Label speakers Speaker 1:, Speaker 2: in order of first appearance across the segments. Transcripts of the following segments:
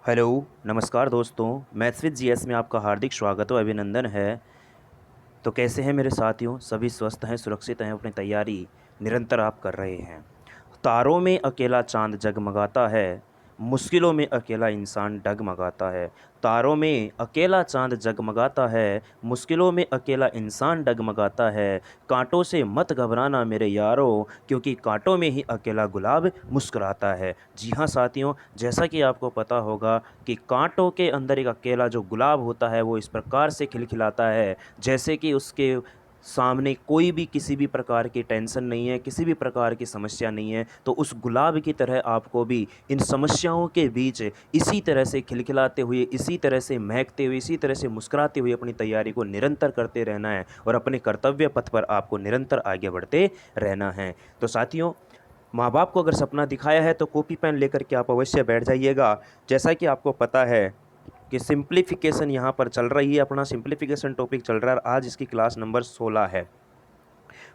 Speaker 1: Hello, नमस्कार दोस्तों। Maths with GS में आपका हार्दिक स्वागत और अभिनंदन है। तो कैसे हैं मेरे साथियों? सभी स्वस्थ हैं, सुरक्षित हैं, अपनी तैयारी निरंतर आप कर रहे हैं। तारों में अकेला चांद जगमगाता है, मुश्किलों में अकेला इंसान डगमगाता है। तारों में अकेला चांद जगमगाता है, मुश्किलों में अकेला इंसान डगमगाता है। कांटों से मत घबराना मेरे यारों, क्योंकि कांटों में ही अकेला गुलाब मुस्कुराता है। जी हाँ साथियों, जैसा कि आपको पता होगा कि कांटों के अंदर एक अकेला जो गुलाब होता है वो इस प्रकार से खिलखिलाता है जैसे कि उसके सामने कोई भी किसी भी प्रकार की टेंशन नहीं है, किसी भी प्रकार की समस्या नहीं है। तो उस गुलाब की तरह आपको भी इन समस्याओं के बीच इसी तरह से खिलखिलाते हुए, इसी तरह से महकते हुए, इसी तरह से मुस्कुराते हुए अपनी तैयारी को निरंतर करते रहना है और अपने कर्तव्य पथ पर आपको निरंतर आगे बढ़ते रहना है। तो साथियों, माँ बाप को अगर सपना दिखाया है तो कॉपी पेन लेकर के आप अवश्य बैठ जाइएगा। जैसा कि आपको पता है कि सिंप्लीफिकेशन यहाँ पर चल रही है, अपना सिंप्लीफिकेशन टॉपिक चल रहा है। आज इसकी क्लास नंबर 16 है।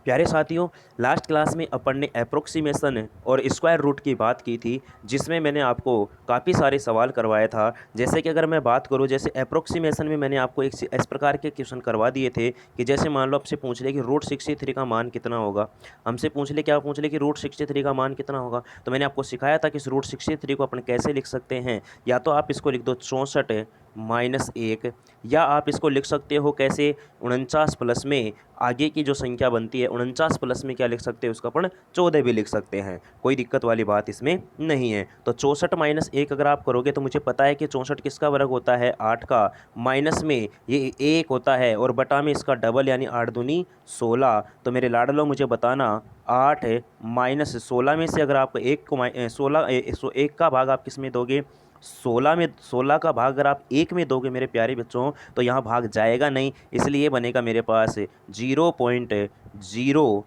Speaker 1: प्यारे साथियों, लास्ट क्लास में अपन ने अप्रोक्सीमेशन और स्क्वायर रूट की बात की थी, जिसमें मैंने आपको काफ़ी सारे सवाल करवाया था। जैसे कि अगर मैं बात करूं, जैसे अप्रोक्सीमेशन में मैंने आपको एक इस प्रकार के क्वेश्चन करवा दिए थे कि जैसे मान लो आपसे पूछ ले कि रूट 63 का मान कितना होगा। हमसे पूछ ले, क्या पूछ ले कि रूट 63 का मान कितना होगा, तो मैंने आपको सिखाया था कि इस रूट 63 को अपन कैसे लिख सकते हैं। या तो आप इसको लिख दो 64 माइनस 1, या आप इसको लिख सकते हो कैसे, 49 प्लस में आगे की जो संख्या बनती है 49 प्लस में क्या लिख सकते हैं, उसका अपन 14 भी लिख सकते हैं। कोई दिक्कत वाली बात इसमें नहीं है। तो 64 माइनस 1 अगर आप करोगे तो मुझे पता है कि 64 किसका वर्ग होता है, 8 का। माइनस में ये 1 होता है और बटा में इसका डबल यानी 8 दूनी 16। तो मेरे लाडलो मुझे बताना, 8 माइनस 16 में से अगर आप 1 को 1 का भाग आप किस में दोगे, 16 में। 16 का भाग अगर आप 1 में दोगे मेरे प्यारे बच्चों, तो यहाँ भाग जाएगा नहीं, इसलिए बनेगा मेरे पास 0.0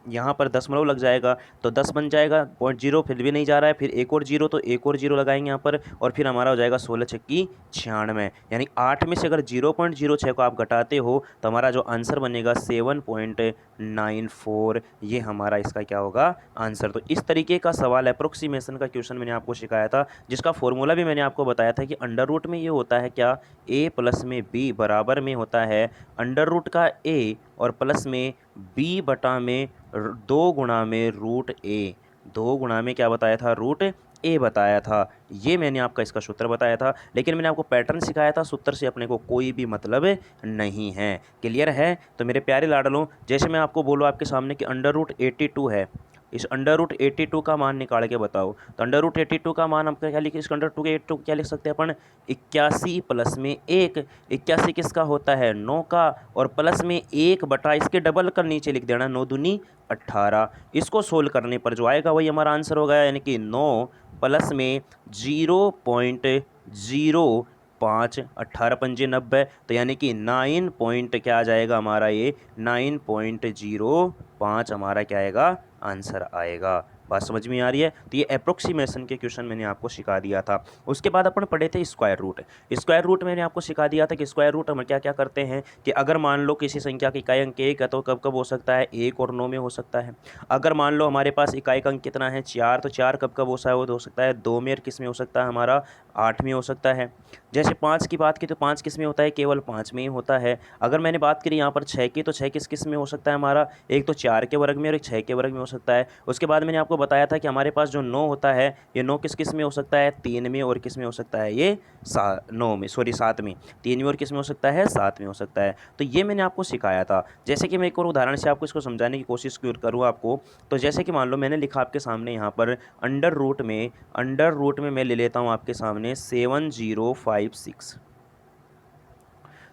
Speaker 1: यहाँ पर दशमलव लग जाएगा तो 10 बन जाएगा। 0 फिर भी नहीं जा रहा है, फिर एक और जीरो, तो एक और जीरो लगाएंगे यहाँ पर, और फिर हमारा हो जाएगा 16 छक्की 96। यानी 8 में से अगर 0.06 को आप घटाते हो तो हमारा जो आंसर बनेगा 7.94। ये हमारा इसका क्या होगा, आंसर। तो इस तरीके का सवाल अप्रोक्सीमेशन का क्वेश्चन मैंने आपको सिखाया था, जिसका फॉर्मूला भी मैंने आपको बताया था कि अंडर रूट में ये होता है क्या, a प्लस में b बराबर में होता है अंडर रूट का a और प्लस में b बटा में 2 गुणा में रूट a। 2 गुणा में क्या बताया था, रूट ए बताया था। ये मैंने आपका इसका सूत्र बताया था, लेकिन मैंने आपको पैटर्न सिखाया था, सूत्र से अपने को कोई भी मतलब नहीं है। क्लियर है? तो मेरे प्यारे लाडलों, जैसे मैं आपको बोलूँ आपके सामने कि अंडर रूट 82 है, इस अंडर रूट 82 का मान निकाल के बताओ, तो अंडर रूट 82 का मान हम क्या लिखे, इसका अंडर 82 क्या लिख सकते हैं अपन, 81 प्लस में 1। 81 किसका होता है, 9 का, और प्लस में 1 बटा इसके डबल कर नीचे लिख देना, 9 दूनी 18। इसको सोल्व करने पर जो आएगा वही हमारा आंसर होगा, यानी कि 9 प्लस में 0.05, 18 पंजे 90, तो यानी कि 9 पॉइंट क्या आ जाएगा हमारा, ये 9.05 हमारा क्या आएगा, आंसर आएगा। बात समझ में आ रही है? तो ये अप्रोक्सीमेशन के क्वेश्चन मैंने आपको सिखा दिया था। उसके बाद अपन पढ़े थे स्क्वायर रूट। स्क्वायर रूट मैंने आपको सिखा दिया था कि स्क्वायर रूट हम क्या क्या करते हैं कि अगर मान लो किसी संख्या की इकाई अंक 1 है तो कब कब हो सकता है, 1 और 9 में हो सकता है। अगर मान लो हमारे पास इकाई का अंक कितना है, 4, तो 4 कब कब हो सकता है, 2 में, और किस में हो सकता है हमारा, 8 में हो सकता है। जैसे 5 की बात की तो 5 किस में होता है, केवल 5 में ही होता है। अगर मैंने बात करी यहाँ पर 6 की, तो 6 किस किस में हो सकता है हमारा, एक तो 4 के वर्ग में और एक 6 के वर्ग में हो सकता है। उसके बाद मैंने आपको बताया था कि हमारे पास जो 9 होता है, ये 9 किस किस में हो सकता है, 3 में, और किस में हो सकता है, ये 9 में, सॉरी 7 में। 3 में और किस में हो सकता है, 7 में हो सकता है। तो ये मैंने आपको सिखाया था। जैसे कि मैं एक और उदाहरण से आपको इसको समझाने की कोशिश करूँ आपको, तो जैसे कि मान लो मैंने लिखा आपके सामने यहाँ पर अंडर रूट में मैं ले लेता हूँ आपके सामने 7056,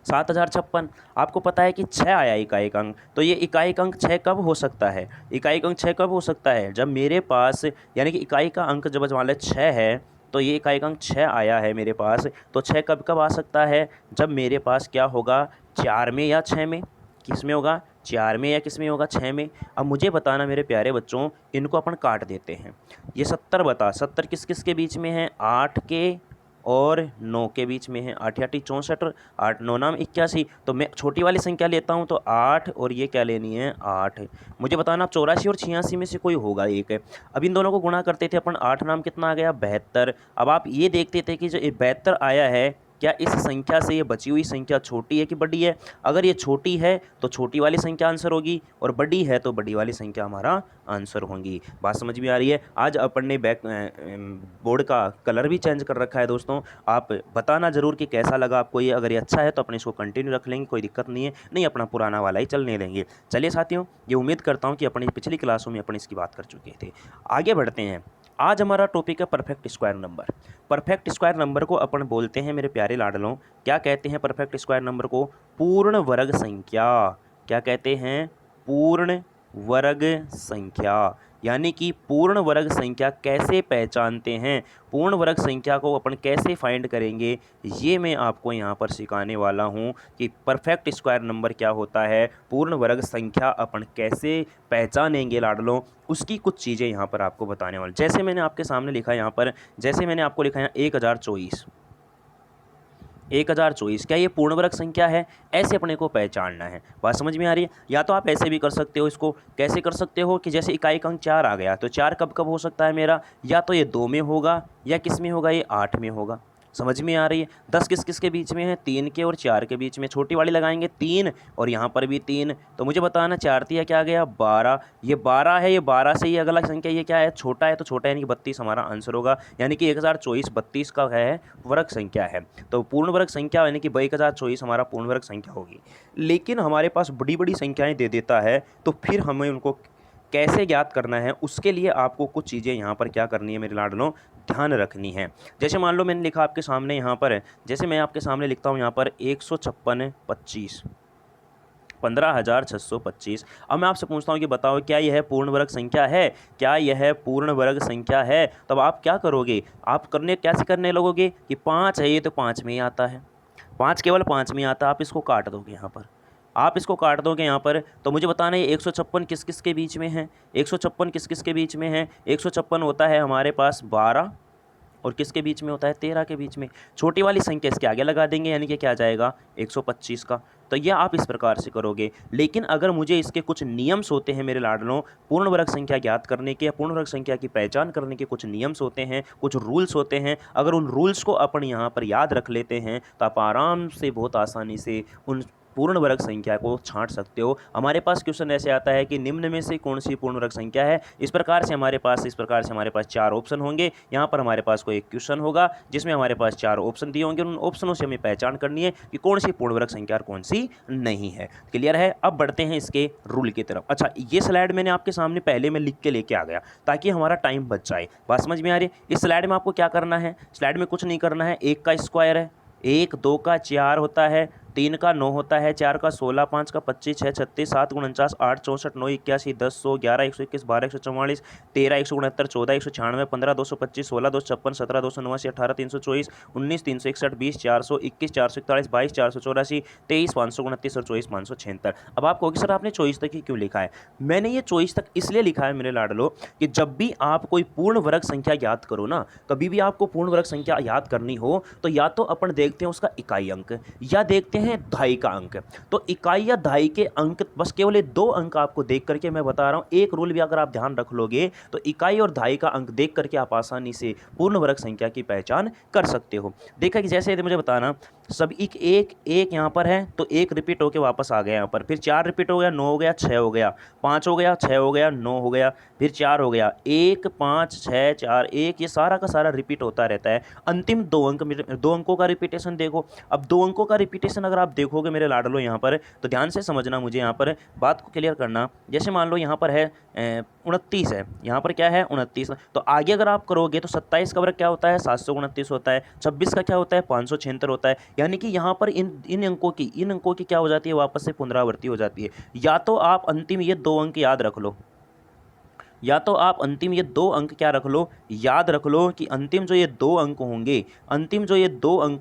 Speaker 1: 7056। आपको पता है कि 6 आया इकाई का अंक, तो ये इकाई का अंक 6 कब हो सकता है, इकाई का अंक 6 कब हो सकता है, जब मेरे पास, यानी कि इकाई का अंक जब मान लें 6 है, तो ये इकाई का अंक 6 आया है मेरे पास, तो 6 कब कब आ सकता है, जब मेरे पास क्या होगा, 4 में या 6 में। किस में होगा, 4 में या किस में होगा, 6 में। अब मुझे बताना मेरे प्यारे बच्चों, इनको अपन काट देते हैं। ये 70 बता 70 किस किस के बीच में है, 8 के और 9 के बीच में है। 8 आठी 64 और 8 9 नाम 81। तो मैं छोटी वाली संख्या लेता हूँ तो 8 और ये क्या लेनी है 8। मुझे बताना आप 84 और 86 में से कोई होगा एक है। अब इन दोनों को गुणा करते थे अपन, 8 नाम कितना आ गया 72। अब आप ये देखते थे कि जो 72 आया है, क्या इस संख्या से ये बची हुई संख्या छोटी है कि बड़ी है? अगर ये छोटी है तो छोटी वाली संख्या आंसर होगी, और बड़ी है तो बड़ी वाली संख्या हमारा आंसर होगी। बात समझ में आ रही है? आज अपन ने बोर्ड का कलर भी चेंज कर रखा है दोस्तों। आप बताना ज़रूर कि कैसा लगा आपको ये। अगर ये अच्छा है तो अपन इसको कंटिन्यू रख लेंगे, कोई दिक्कत नहीं है, नहीं अपना पुराना वाला ही चलने देंगे। चलिए साथियों, ये उम्मीद करता हूँ कि अपनी पिछली क्लासों में अपन इसकी बात कर चुके थे। आगे बढ़ते हैं। आज हमारा टॉपिक है perfect square number. Perfect square number को अपन बोलते हैं मेरे प्यारे लाडलों, क्या कहते हैं परफेक्ट स्क्वायर नंबर को? पूर्ण वर्ग संख्या। क्या कहते हैं? पूर्ण वर्ग संख्या। यानी कि पूर्ण वर्ग संख्या कैसे पहचानते हैं, पूर्ण वर्ग संख्या को अपन कैसे फाइंड करेंगे, ये मैं आपको यहाँ पर सिखाने वाला हूँ कि परफेक्ट स्क्वायर नंबर क्या होता है, पूर्ण वर्ग संख्या अपन कैसे पहचानेंगे लाडलों, उसकी कुछ चीज़ें यहाँ पर आपको बताने वाला। जैसे मैंने आपके सामने लिखा है यहाँ पर, जैसे मैंने आपको लिखा है 1024। 1024 क्या ये पूर्ण वर्ग संख्या है? ऐसे अपने को पहचानना है। बात समझ में आ रही है? या तो आप ऐसे भी कर सकते हो, इसको कैसे कर सकते हो कि जैसे इकाई का अंक 4 आ गया, तो 4 कब कब हो सकता है मेरा? या तो ये 2 में होगा, या किस में होगा? ये 8 में होगा। समझ में आ रही है? 10 किस किस के बीच में है? 3 के और 4 के बीच में। छोटी वाली लगाएंगे 3, और यहाँ पर भी 3। तो मुझे बताना 4 तिया क्या आ गया 12। ये 12 है, ये 12 से ही अगला संख्या ये क्या है? छोटा है, तो छोटा यानी कि 32 हमारा आंसर होगा। यानी कि 1024 32 का है वर्ग संख्या है। तो पूर्ण वर्ग संख्या यानी कि 1024 हमारा पूर्ण वर्ग संख्या होगी। लेकिन हमारे पास बड़ी बड़ी संख्याएं दे देता है, तो फिर हमें उनको कैसे ज्ञात करना है, उसके लिए आपको कुछ चीज़ें यहाँ पर क्या करनी है मेरे लाडलों, ध्यान रखनी है। जैसे मान लो मैंने लिखा आपके सामने यहाँ पर, जैसे मैं आपके सामने लिखता हूँ यहाँ पर 156 25 15,625। अब मैं आपसे पूछता हूँ कि बताओ क्या यह पूर्ण वर्ग संख्या है? क्या यह पूर्ण वर्ग संख्या है? तब आप क्या करोगे? आप कैसे करने लगोगे कि 5 है, ये तो 5 में ही आता है, 5 केवल 5 में आता है। आप इसको काट दोगे यहाँ पर, आप इसको काट दोगे यहाँ पर। तो मुझे बताना है 156 किस किस के बीच में है? 156 किस किस के बीच में है? 156 होता है हमारे पास 12, और किसके बीच में होता है? 13 के बीच में। छोटी वाली संख्या इसके आगे लगा देंगे, यानी कि क्या आ जाएगा 125 का। तो यह आप इस प्रकार से करोगे। लेकिन अगर मुझे इसके कुछ नियम्स होते हैं मेरे लाडलों, पूर्ण वर्ग संख्या ज्ञात करने के या पूर्ण वर्ग संख्या की पहचान करने के कुछ नियम्स होते हैं, कुछ रूल्स होते हैं। अगर उन रूल्स को अपन यहाँ पर याद रख लेते हैं तो आप आराम से बहुत आसानी से उन पूर्ण वर्ग संख्या को छांट सकते हो। हमारे पास क्वेश्चन ऐसे आता है कि निम्न में से कौन सी पूर्ण वर्ग संख्या है? इस प्रकार से हमारे पास 4 ऑप्शन होंगे। यहाँ पर हमारे पास कोई एक क्वेश्चन होगा जिसमें हमारे पास 4 ऑप्शन दिए होंगे। उन ऑप्शनों से हमें पहचान करनी है कि कौन सी पूर्ण वर्ग संख्या और कौन सी नहीं है। क्लियर है? अब बढ़ते हैं इसके रूल की तरफ। अच्छा, ये स्लाइड मैंने आपके सामने पहले में लिख के लेके आ गया ताकि हमारा टाइम बच जाए। बात समझ में आ रही है? इस स्लाइड में आपको क्या करना है? स्लाइड में कुछ नहीं करना है। 1 का स्क्वायर है, 1 2 का 4 होता है, 3 का 9 होता है, 4 का 16, 5 का 25, 6 36, 7 49, 8 64, 9 81, 10 100, 11 121, 12 144, 13 169, 14 196, 15 225, 16 256, 17 289, 18 324, 19 361, 20 400, 21 441, 22 484, 23 529 और 24 576। अब आप कहोगे सर आपने 24 तक ही क्यों लिखा है? मैंने ये 24 तक इसलिए लिखा है मेरे लाडलो कि जब भी आप कोई पूर्ण वर्ग संख्या याद करो ना, कभी भी आपको पूर्ण वर्ग संख्या याद करनी हो तो या तो अपन देखते हैं उसका इकाई अंक, या देखते हैं दहाई का अंक। तो इकाई या दहाई के अंक, बस केवल ये 2 अंक आपको देख करके मैं बता रहा हूं। एक रूल भी अगर आप ध्यान रख लोगे तो इकाई और दहाई का अंक देख करके आप आसानी से पूर्ण वर्ग संख्या की पहचान कर सकते हो। देखा कि जैसे मुझे बताना सब एक एक यहाँ पर है, तो 1 रिपीट होकर वापस आ गया यहाँ पर, फिर 4 रिपीट हो गया, 9 हो गया, 6 हो गया, 5 हो गया, 6 हो गया, 9 हो गया, फिर 4 हो गया, 1 5 6 4 1, ये सारा का सारा रिपीट होता रहता है। अंतिम 2 अंकों का रिपीटेशन देखो। अब 2 अंकों का रिपीटेशन अगर आप देखोगे मेरे लाडलो यहाँ पर, तो ध्यान से समझना, मुझे यहाँ पर बात को क्लियर करना। जैसे मान लो यहाँ पर है 29 है, यहाँ पर क्या है 29, तो आगे अगर आप करोगे तो 27 का वर्ग क्या होता है 729 होता है, 26 का क्या होता है 576 होता है। यानी कि यहाँ पर इन अंकों की क्या हो जाती है, वापस से पुनरावृत्ति हो जाती है। या तो आप अंतिम ये 2 अंक याद रख लो, या तो आप अंतिम ये 2 अंक क्या रख लो, याद रख लो कि अंतिम जो ये 2 अंक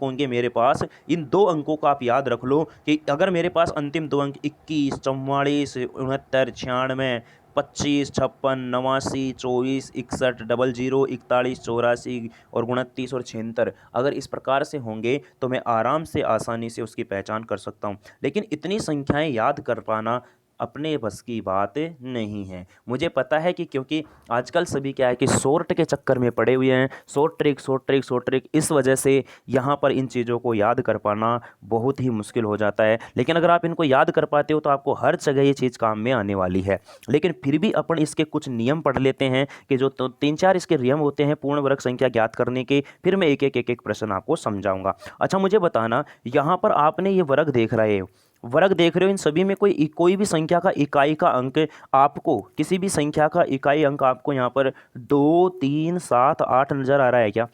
Speaker 1: होंगे मेरे पास, इन 2 अंकों को आप याद रख लो कि अगर मेरे पास अंतिम 2 अंक 21 44 69 96 25, 56, 89, 24, 61, 00, 41, 84 और 29 और 76 अगर इस प्रकार से होंगे तो मैं आराम से आसानी से उसकी पहचान कर सकता हूँ। लेकिन इतनी संख्याएं याद कर पाना अपने बस की बात नहीं है। मुझे पता है कि क्योंकि आजकल सभी क्या है कि शॉर्ट के चक्कर में पड़े हुए हैं, short trick short trick short trick, इस वजह से यहाँ पर इन चीज़ों को याद कर पाना बहुत ही मुश्किल हो जाता है। लेकिन अगर आप इनको याद कर पाते हो तो आपको हर जगह ये चीज़ काम में आने वाली है। लेकिन फिर भी अपन इसके कुछ नियम पढ़ लेते हैं कि जो तो 3-4 इसके नियम होते हैं पूर्ण वर्ग संख्या ज्ञात करने के, फिर मैं एक एक प्रश्न आपको समझाऊंगा। अच्छा मुझे बताना, यहाँ पर आपने ये वर्ग देख रहे हो, वर्ग देख रहे हो, इन सभी में कोई भी संख्या का इकाई का अंक आपको, किसी भी संख्या का इकाई अंक आपको यहाँ पर 2, 3, 7, 8 नजर आ रहा है क्या?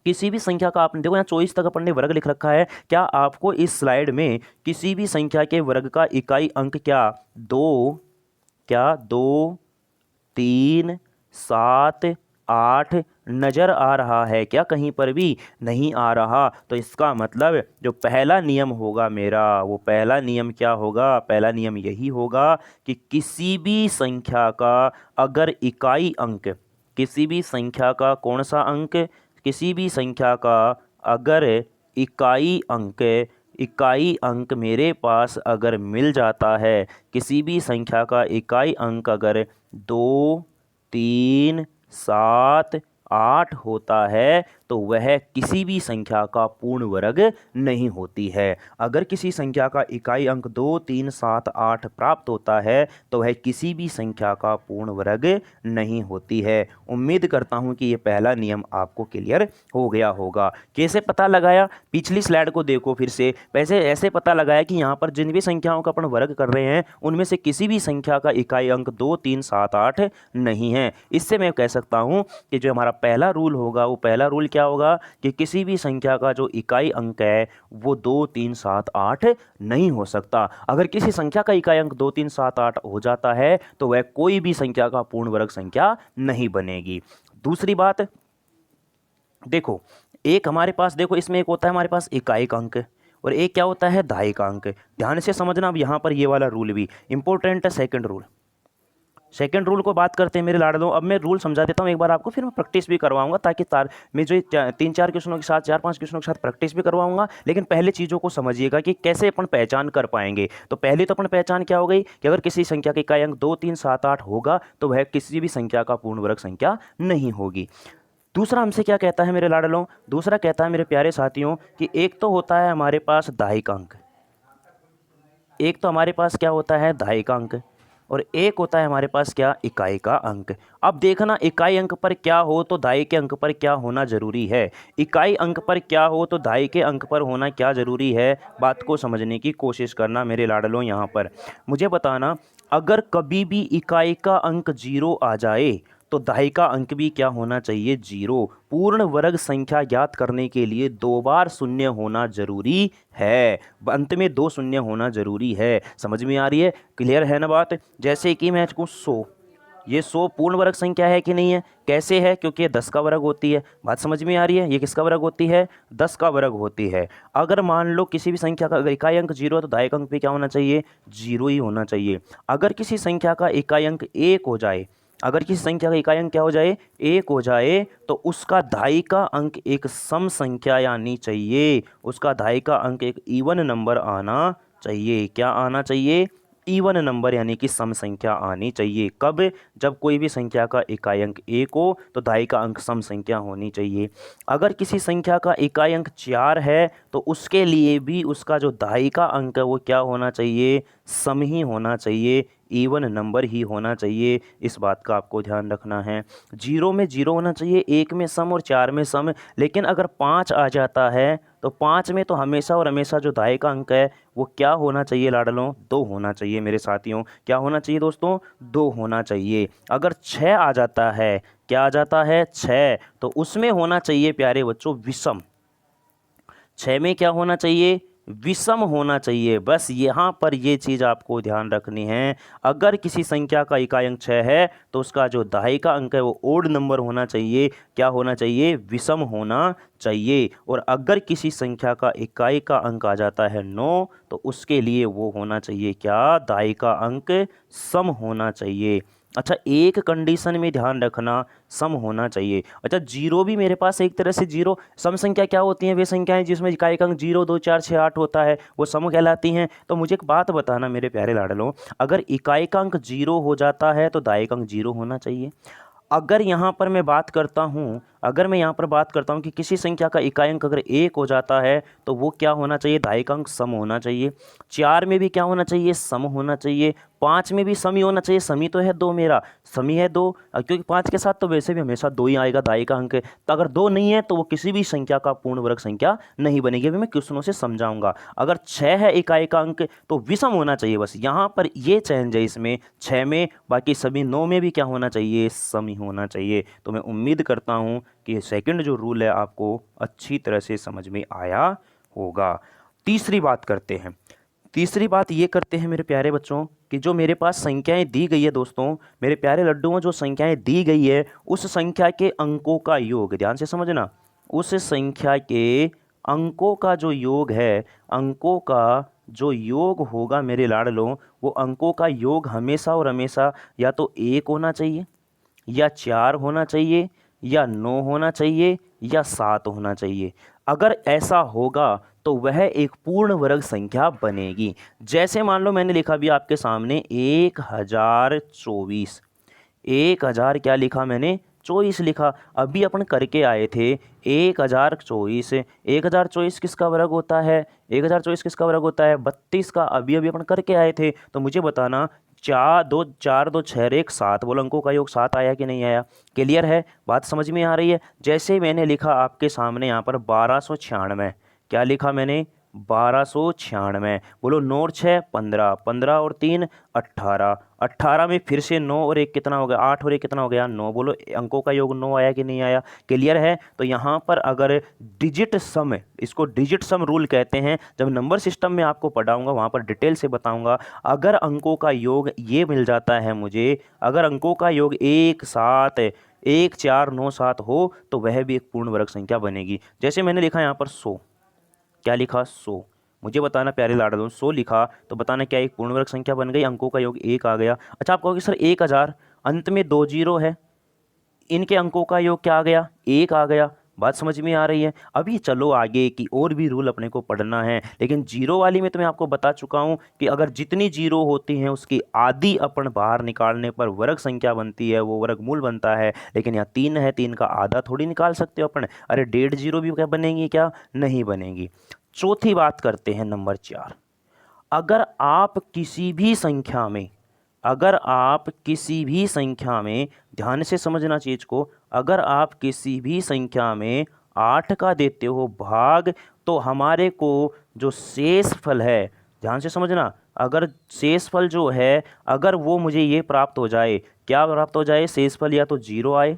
Speaker 1: किसी भी संख्या का आपने देखो यहाँ 24 तक अपन ने वर्ग लिख रखा है, क्या आपको इस स्लाइड में किसी भी संख्या के वर्ग का इकाई अंक क्या 2, 3, 7, 8 नजर आ रहा है क्या? कहीं पर भी नहीं आ रहा। तो इसका मतलब जो पहला नियम होगा मेरा, वो पहला नियम क्या होगा? पहला नियम यही होगा कि किसी भी संख्या का अगर इकाई अंक, किसी भी संख्या का कौन सा अंक, किसी भी संख्या का अगर इकाई अंक मेरे पास अगर मिल जाता है, किसी भी संख्या का इकाई अंक अगर 2, 3, 7, 8 होता है तो वह किसी भी संख्या का पूर्ण वर्ग नहीं होती है। अगर किसी संख्या का इकाई अंक 2, 3, 7, 8 प्राप्त होता है तो वह किसी भी संख्या का पूर्ण वर्ग नहीं होती है। उम्मीद करता हूं कि ये पहला नियम आपको क्लियर हो गया होगा। कैसे पता लगाया? पिछली स्लाइड को देखो फिर से। वैसे ऐसे पता लगाया कि यहाँ पर जिन भी संख्याओं का अपन वर्ग कर रहे हैं उनमें से किसी भी संख्या का इकाई अंक 2, 3, 7, 8 नहीं है। इससे मैं कह सकता हूँ कि जो हमारा पहला रूल होगा, वो पहला रूल क्या होगा कि किसी भी संख्या का जो इकाई अंक है वो 2, 3, 7, 8 नहीं हो सकता। अगर किसी संख्या का इकाई अंक 2, 3, 7, 8 हो जाता है तो वह कोई भी संख्या का पूर्ण वर्ग संख्या नहीं बनेगी। दूसरी बात देखो, एक हमारे पास देखो इसमें एक होता है हमारे पास इकाई का अंक और एक क्या होता है दहाई का अंक। ध्यान से समझना, अब यहाँ पर ये वाला रूल भी इंपॉर्टेंट है। सेकंड रूल को बात करते हैं मेरे लाडलों। अब मैं रूल समझा देता हूँ एक बार आपको, फिर मैं प्रैक्टिस भी करवाऊंगा ताकि मैं जो 3-4 क्वेश्चनों के साथ 4-5 क्वेश्चनों के साथ प्रैक्टिस भी करवाऊंगा। लेकिन पहले चीज़ों को समझिएगा कि कैसे अपन पहचान कर पाएंगे। तो पहले तो अपन पहचान क्या हो गई कि अगर किसी संख्या के इकाई अंक 2, 3, 7, 8 होगा तो वह किसी भी संख्या का पूर्ण वर्ग संख्या नहीं होगी। दूसरा हमसे क्या कहता है मेरे लाडलों? दूसरा कहता है मेरे प्यारे साथियों कि एक तो होता है हमारे पास दहाई का अंक, एक तो हमारे पास क्या होता है दहाई का अंक और एक होता है हमारे पास क्या इकाई का अंक। अब देखना, इकाई अंक पर क्या हो तो दहाई के अंक पर क्या होना जरूरी है, इकाई अंक पर क्या हो तो दहाई के अंक पर होना क्या जरूरी है। बात को समझने की कोशिश करना मेरे लाडलों। यहाँ पर मुझे बताना, अगर कभी भी इकाई का अंक 0 आ जाए तो दहाई का अंक भी क्या होना चाहिए? 0। पूर्ण वर्ग संख्या ज्ञात करने के लिए 2 बार शून्य होना जरूरी है, अंत में 2 शून्य होना जरूरी है। समझ में आ रही है? क्लियर है ना बात? जैसे कि मैं कहूँ 100, ये 100 पूर्ण वर्ग संख्या है कि नहीं है? कैसे है? क्योंकि ये 10 का वर्ग होती है। बात समझ में आ रही है? ये किसका वर्ग होती है? 10 का वर्ग होती है। अगर मान लो किसी भी संख्या का अगर इकाई अंक 0 है तो दहाई अंक भी क्या होना चाहिए? 0 ही होना चाहिए। अगर किसी संख्या का इकाई अंक 1 हो जाए, अगर किसी संख्या का इकाई अंक क्या हो जाए? 1 हो जाए तो उसका दहाई का अंक एक सम संख्या आनी चाहिए, उसका दहाई का अंक एक इवन नंबर आना चाहिए। क्या आना चाहिए? इवन नंबर यानी कि सम संख्या आनी चाहिए। कब? जब कोई भी संख्या का इकाई अंक 1 हो तो दहाई का अंक सम संख्या होनी चाहिए। अगर किसी संख्या का इकाई अंक 4 है तो उसके लिए भी उसका जो दहाई का अंक है वो क्या होना चाहिए? सम ही होना चाहिए, इवन नंबर ही होना चाहिए। इस बात का आपको ध्यान रखना है। 0 में 0 होना चाहिए, 1 में सम और 4 में सम। लेकिन अगर 5 आ जाता है तो 5 में तो हमेशा और हमेशा जो दहाई का अंक है वो क्या होना चाहिए लाडलों? 2 होना चाहिए मेरे साथियों। क्या होना चाहिए दोस्तों? 2 होना चाहिए। अगर 6 आ जाता है, क्या आ जाता है? 6, तो उसमें होना चाहिए प्यारे बच्चों विषम। 6 में क्या होना चाहिए? विषम होना चाहिए। बस यहाँ पर ये चीज़ आपको ध्यान रखनी है। अगर किसी संख्या का इकाई अंक 6 है तो उसका जो दहाई का अंक है वो ओड नंबर होना चाहिए। क्या होना चाहिए? विषम होना चाहिए। और अगर किसी संख्या का इकाई का अंक आ जाता है 9 तो उसके लिए वो होना चाहिए क्या? दहाई का अंक सम होना चाहिए। अच्छा, एक कंडीशन में ध्यान रखना, सम होना चाहिए। अच्छा, जीरो भी मेरे पास एक तरह से जीरो, सम संख्या क्या होती हैं? वे संख्याएं जिसमें इकाई का अंक 0 2 4 6 8 होता है, वो सम कहलाती हैं। तो मुझे एक बात बताना मेरे प्यारे लाडलों, अगर इकाई का अंक 0 हो जाता है तो दाई का अंक 0 होना चाहिए। अगर यहाँ पर मैं बात करता हूँ कि किसी संख्या का इकाई अंक अगर 1 हो जाता है तो वो क्या होना चाहिए? दहाई का अंक सम होना चाहिए। 4 में भी क्या होना चाहिए? सम होना चाहिए। 5 में भी सम ही होना चाहिए। समी तो है 2, मेरा समी है 2, क्योंकि 5 के साथ तो वैसे भी हमेशा 2 ही आएगा दहाई का अंक। तो अगर 2 नहीं है तो वो किसी भी संख्या का पूर्ण वर्ग संख्या नहीं बनेगी। अभी मैं क्वेश्चनों से समझाऊंगा। अगर 6 है इकाई का अंक तो विषम होना चाहिए। बस यहाँ पर ये चेंज है इसमें 6 में, बाकी सभी 9 में भी क्या होना चाहिए? सम ही होना चाहिए। तो मैं उम्मीद करता हूँ कि सेकंड जो रूल है आपको अच्छी तरह से समझ में आया होगा। तीसरी बात करते हैं। तीसरी बात ये करते हैं मेरे प्यारे बच्चों कि जो मेरे पास संख्याएं दी गई है दोस्तों, मेरे प्यारे लड्डुओं, जो संख्याएं दी गई है उस संख्या के अंकों का योग, ध्यान से समझना, उस संख्या के अंकों का जो योग है, अंकों का जो योग होगा मेरे लाडलों, वो अंकों का योग हमेशा और हमेशा या तो 1 होना चाहिए, या 4 होना चाहिए, या 9 होना चाहिए, या 7 होना चाहिए। अगर ऐसा होगा तो वह एक पूर्ण वर्ग संख्या बनेगी। जैसे मान लो मैंने लिखा भी आपके सामने 1024, 1000 क्या लिखा मैंने? 24 लिखा। अभी अपन करके आए थे 1024, 1024 किसका वर्ग होता है? 1024 किसका वर्ग होता है? 32 का। अभी अभी अपन करके आए थे। तो मुझे बताना, 4 2 6 1 7, बोलो अंकों का योग 7 आया कि नहीं आया? क्लियर है? बात समझ में आ रही है? जैसे मैंने लिखा आपके सामने यहाँ पर 1296, क्या लिखा मैंने? 1296। बोलो 9 और 6 15, 15 और 3 18, 18 में फिर से 9 और 1 कितना हो गया? 8 और 1 कितना हो गया? 9। बोलो अंकों का योग 9 आया कि नहीं आया? क्लियर है? तो यहाँ पर अगर डिजिट सम, इसको डिजिट सम रूल कहते हैं, जब नंबर सिस्टम में आपको पढ़ाऊंगा वहाँ पर डिटेल से बताऊंगा। अगर अंकों का योग ये मिल जाता है मुझे, अगर अंकों का योग 1 7 1 4 9 7 हो तो वह भी एक पूर्ण वर्ग संख्या बनेगी। जैसे मैंने लिखा यहाँ पर 100, क्या लिखा? 100। मुझे बताना प्यारे लाडलों, 100 लिखा तो बताना क्या एक पूर्ण वर्ग संख्या बन गई? अंकों का योग 1 आ गया। अच्छा, आप कहोगे सर 1000 अंत में 2 जीरो है, इनके अंकों का योग क्या आ गया? 1 आ गया। बात समझ में आ रही है? अभी चलो आगे की और भी रूल अपने को पढ़ना है, लेकिन जीरो वाली में तो मैं आपको बता चुका हूँ कि अगर जितनी जीरो होती हैं उसकी आधी अपन बाहर निकालने पर वर्ग संख्या बनती है, वो वर्गमूल बनता है। लेकिन यहाँ 3 है, 3 का आधा थोड़ी निकाल सकते हो अपन। अरे 1.5 जीरो भी क्या बनेंगी? क्या नहीं बनेगी। चौथी बात करते हैं, नंबर 4। अगर आप किसी भी संख्या में, अगर आप किसी भी संख्या में, ध्यान से समझना चीज को, अगर आप किसी भी संख्या में 8 का देते हो भाग, तो हमारे को जो शेष फल है, ध्यान से समझना, अगर शेष फल जो है, अगर वो मुझे ये प्राप्त हो जाए, क्या प्राप्त हो जाए? शेष फल या तो 0 आए,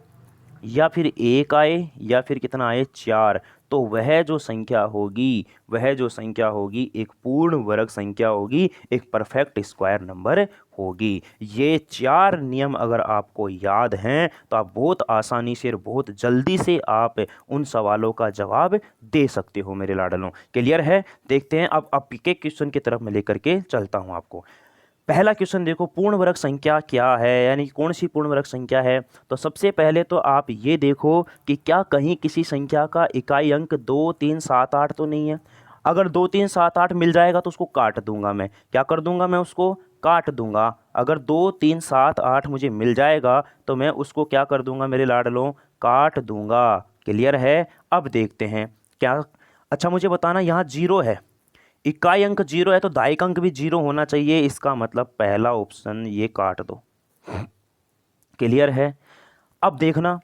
Speaker 1: या फिर 1 आए, या फिर कितना आए? 4। तो वह जो संख्या होगी, वह जो संख्या होगी एक पूर्ण वर्ग संख्या होगी, एक परफेक्ट स्क्वायर नंबर होगी। ये 4 नियम अगर आपको याद हैं तो आप बहुत आसानी से और बहुत जल्दी से आप उन सवालों का जवाब दे सकते हो मेरे लाडलों। क्लियर है? देखते हैं अब के क्वेश्चन की तरफ मैं लेकर के चलता हूँ आपको। पहला क्वेश्चन देखो, पूर्ण वर्ग संख्या क्या है, यानी कौन सी पूर्ण वर्ग संख्या है? तो सबसे पहले तो आप ये देखो कि क्या कहीं किसी संख्या का इकाई अंक 2 3 7 8 तो नहीं है। अगर 2 3 7 8 मिल जाएगा तो उसको काट दूंगा मैं। क्या कर दूंगा मैं? उसको काट दूंगा। अगर 2 3 7 8 मुझे मिल जाएगा तो मैं उसको क्या कर दूंगा मेरे लाडलों? काट दूंगा। क्लियर है? अब देखते हैं क्या। अच्छा, मुझे बताना, यहाँ 0 है, इकाई अंक 0 है तो दायिक अंक भी 0 होना चाहिए। इसका मतलब पहला ऑप्शन ये काट दो। क्लियर है? अब देखना,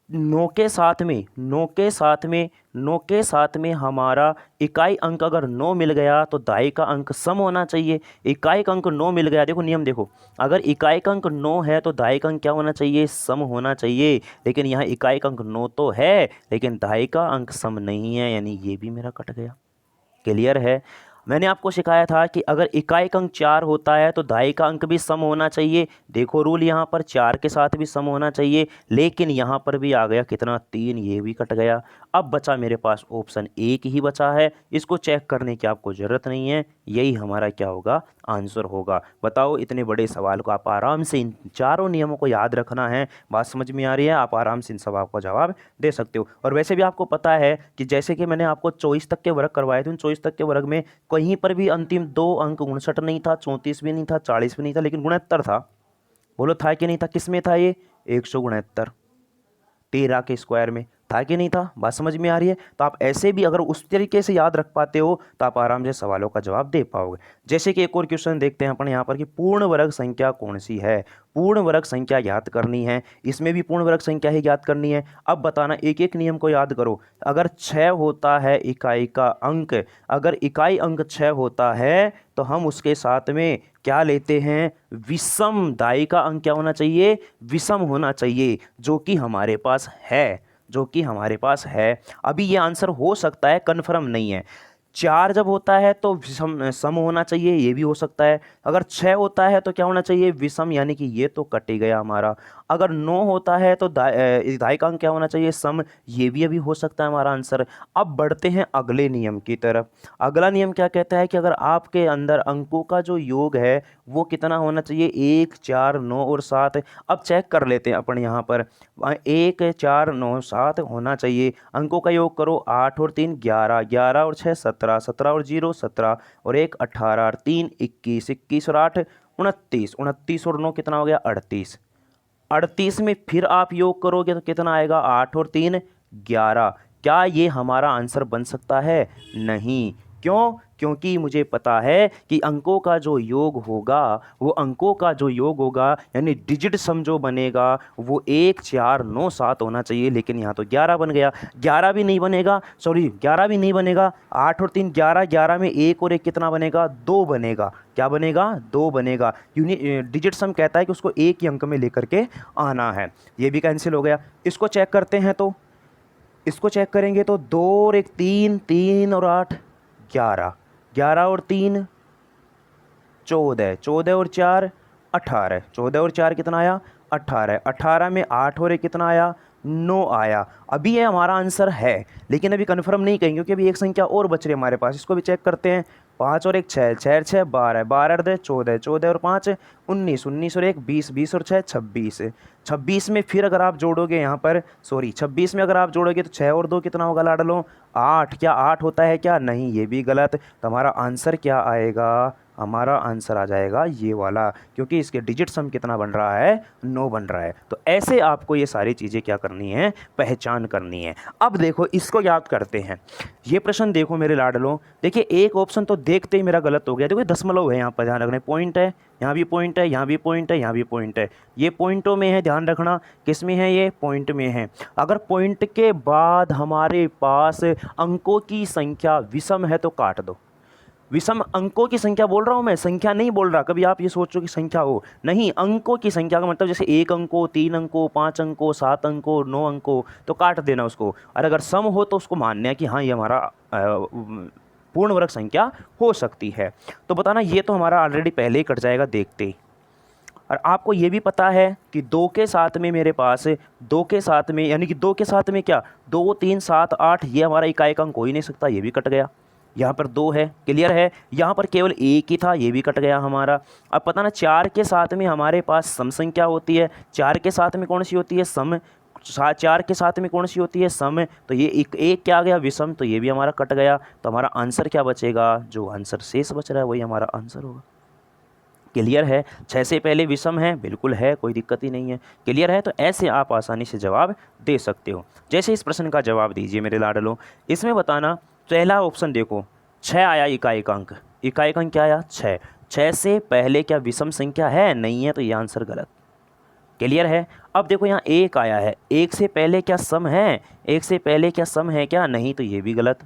Speaker 1: 9 के साथ में, 9 के साथ में, 9 के साथ में हमारा इकाई अंक अगर 9 मिल गया तो दाई का अंक सम होना चाहिए। इकाई का अंक 9 मिल गया, देखो नियम देखो, अगर इकाई का अंक 9 है तो दाई का अंक क्या होना चाहिए? सम होना चाहिए। लेकिन यहाँ इकाई का अंक 9 तो है लेकिन दाई का अंक सम नहीं है, यानी ये भी मेरा कट गया। क्लियर है। मैंने आपको सिखाया था कि अगर इकाइक अंक 4 होता है तो दाई का अंक भी सम होना चाहिए। देखो रूल यहाँ पर 4 के साथ भी सम होना चाहिए, लेकिन यहाँ पर भी आ गया कितना 3, ये भी कट गया। अब बचा मेरे पास ऑप्शन 1 ही बचा है, इसको चेक करने की आपको ज़रूरत नहीं है, यही हमारा क्या होगा आंसर होगा। बताओ इतने बड़े सवाल को आप आराम से इन चारों नियमों को याद रखना है। बात समझ में आ रही है? आप आराम से इन सवाल का जवाब दे सकते हो। और वैसे भी आपको पता है कि जैसे कि मैंने आपको 24 तक के वर्ग करवाए थे, उन 24 तक के वर्ग में कहीं पर भी अंतिम 2 अंक 59 नहीं था, 34 भी नहीं था, 40 भी नहीं था, लेकिन 69 था। बोलो था कि नहीं था? किस में था ये? 169, 13 के स्क्वायर में था कि नहीं था? बात समझ में आ रही है? तो आप ऐसे भी अगर उस तरीके से याद रख पाते हो तो आप आराम से सवालों का जवाब दे पाओगे। जैसे कि एक और क्वेश्चन देखते हैं अपन यहाँ पर कि पूर्ण वर्ग संख्या कौन सी है। पूर्ण वर्ग संख्या याद करनी है, इसमें भी पूर्ण वर्ग संख्या ही याद करनी है। अब बताना, एक एक नियम को याद करो। अगर 6 होता है इकाई का अंक, अगर इकाई अंक 6 होता है तो हम उसके साथ में क्या लेते हैं? विषम। दाई का अंक क्या होना चाहिए? विषम होना चाहिए, जो कि हमारे पास है, जो कि हमारे पास है। अभी ये आंसर हो सकता है, कन्फर्म नहीं है। 4 जब होता है तो विषम सम होना चाहिए, ये भी हो सकता है। अगर 6 होता है तो क्या होना चाहिए? विषम, यानी कि ये तो कट ही गया हमारा। अगर 9 होता है तो दाई का अंक क्या होना चाहिए? सम, ये भी अभी हो सकता है हमारा आंसर। अब बढ़ते हैं अगले नियम की तरफ। अगला नियम क्या कहता है कि अगर आपके अंदर अंकों का जो योग है वो कितना होना चाहिए? 1, 4, 9 और 7। अब चेक कर लेते हैं अपन यहाँ पर। 1, 4, 9, 7 होना चाहिए। अंकों का योग करो, 8 और 3 11, 11 और 6 17, 17 और 0 17 और 1 18 और 3 21, 21 और 8 29, 29 और 9 कितना हो गया? 38। 38 में फिर आप योग करोगे तो कितना आएगा? 8 और 3 11। क्या ये हमारा आंसर बन सकता है? नहीं। क्यों? क्योंकि मुझे पता है कि अंकों का जो योग होगा, वो अंकों का जो योग होगा यानी डिजिट सम जो बनेगा वो 1, 4, 9, 7 होना चाहिए, लेकिन यहाँ तो 11 बन गया। 11 भी नहीं बनेगा, सॉरी 11 भी नहीं बनेगा। 8 और 3 11, 11 में 1 और 1 कितना बनेगा? 2 बनेगा। क्या बनेगा? 2 बनेगा। डिजिट सम कहता है कि उसको एक ही अंक में लेकर के आना है। ये भी कैंसिल हो गया। इसको चेक करते हैं, तो इसको चेक करेंगे तो 2 और 1 3, 3 और 8 11, 11 और 3 14, 14 और 4 18, 14 और 4 कितना आया? 18, 18 में 8 और 1 कितना आया? 9 आया। अभी ये हमारा आंसर है, लेकिन अभी कंफर्म नहीं कहेंगे क्योंकि अभी एक संख्या और बच रही है हमारे पास। इसको भी चेक करते हैं। 5 और 1 6, 6 6 12, 12 और 2 14, 14 और 5 19, 19 और 1 20, 20 और 6 26, 26 में फिर अगर आप जोड़ोगे यहाँ पर, सॉरी 26 में अगर आप जोड़ोगे तो 6 और 2 कितना होगा लाडलो? 8। क्या 8 होता है क्या? नहीं, ये भी गलत। तो हमारा आंसर क्या आएगा? हमारा आंसर आ जाएगा ये वाला, क्योंकि इसके डिजिट सम कितना बन रहा है? 9 बन रहा है। तो ऐसे आपको ये सारी चीज़ें क्या करनी है? पहचान करनी है। अब देखो इसको याद करते हैं। ये प्रश्न देखो मेरे लाडलों, देखिए एक ऑप्शन तो देखते ही मेरा गलत हो गया। देखो दशमलव है यहाँ पर, ध्यान रखना, पॉइंट है, यहाँ भी पॉइंट है, यहाँ भी पॉइंट है, यहाँ भी पॉइंट है। ये पॉइंटों में है, ध्यान रखना। किस में है? ये पॉइंट में है। अगर पॉइंट के बाद हमारे पास अंकों की संख्या विषम है तो काट दो। विषम अंकों की संख्या बोल रहा हूँ मैं, संख्या नहीं बोल रहा। कभी आप ये सोचो कि संख्या हो, नहीं, अंकों की संख्या का मतलब जैसे 1 अंकों, 3 अंकों, 5 अंकों, 7 अंकों, 9 अंकों, तो काट देना उसको। और अगर सम हो तो उसको मानना है कि हाँ ये हमारा पूर्ण वर्ग संख्या हो सकती है। तो बताना, ये तो हमारा ऑलरेडी पहले ही कट जाएगा देखते ही। और आपको ये भी पता है कि 2 के साथ में मेरे पास 2 के साथ में, यानी कि 2 के साथ में क्या 2 3 7 8, ये हमारा इकाई का अंक हो ही नहीं सकता, ये भी कट गया। यहाँ पर 2 है, क्लियर है। यहाँ पर केवल 1 ही था, ये भी कट गया हमारा। अब पता ना 4 के साथ में हमारे पास सम संख्या होती है। 4 के साथ में कौन सी होती है? सम। 4 के साथ में कौन सी होती है? सम। तो ये एक क्या आ गया? विषम। तो ये भी हमारा कट गया। तो हमारा आंसर क्या बचेगा? जो आंसर शेष बच रहा है वही हमारा आंसर होगा। क्लियर है? 6 से पहले विषम है, बिल्कुल है, कोई दिक्कत ही नहीं है। क्लियर है? तो ऐसे आप आसानी से जवाब दे सकते हो। जैसे इस प्रश्न का जवाब दीजिए मेरे लाडलो। इसमें बताना, पहला ऑप्शन देखो, 6 आया इकाई का अंक। इकाई का अंक क्या आया? 6। 6 से पहले क्या विषम संख्या है? नहीं है, तो ये आंसर गलत। क्लियर है? अब देखो यहाँ 1 आया है, 1 से पहले क्या सम है? 1 से पहले क्या सम है क्या? नहीं, तो ये भी गलत।